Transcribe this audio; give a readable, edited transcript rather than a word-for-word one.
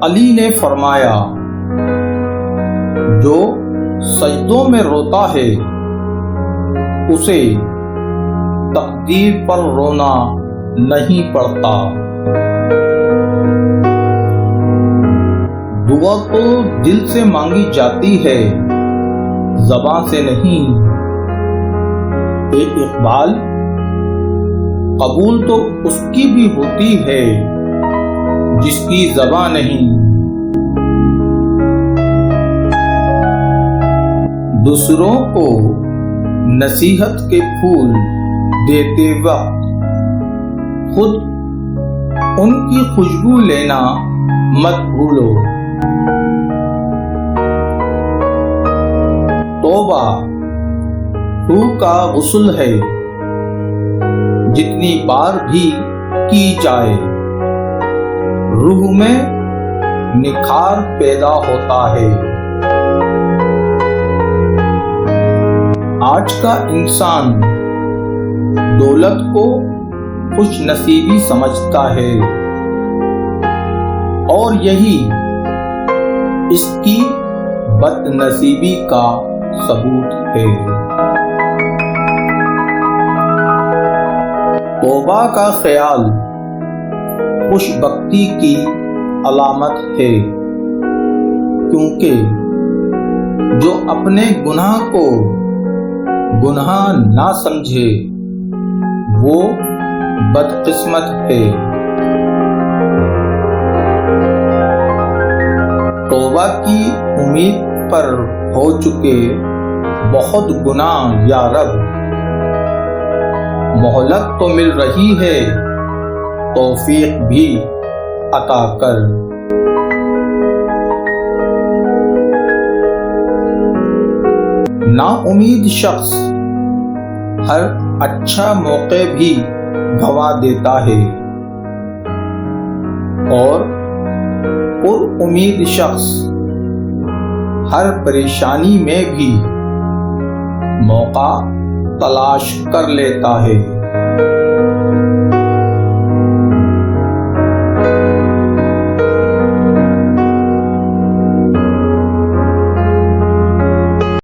علی نے فرمایا، جو سجدوں میں روتا ہے اسے تقدیر پر رونا نہیں پڑتا۔ دعا تو دل سے مانگی جاتی ہے، زبان سے نہیں۔ اقبال، قبول تو اس کی بھی ہوتی ہے جس کی زبان نہیں۔ دوسروں کو نصیحت کے پھول دیتے وقت خود ان کی خوشبو لینا مت بھولو۔ توبہ روح کا غسل ہے، جتنی بار بھی کی جائے روح میں نکھار پیدا ہوتا ہے۔ آج کا انسان دولت کو خوش نصیبی سمجھتا ہے اور یہی اس کی بد نصیبی کا ثبوت ہے۔ توبہ کا خیال خوش بختی کی علامت ہے، کیونکہ جو اپنے گناہ کو گناہ نہ سمجھے وہ بدقسمت ہے۔ توبہ کی امید پر ہو چکے بہت گناہ یا رب، مہلت تو مل رہی ہے، توفیق بھی عطا کر۔ نا امید شخص ہر اچھا موقع بھی گنوا دیتا ہے اور پر امید شخص ہر پریشانی میں بھی موقع تلاش کر لیتا ہے۔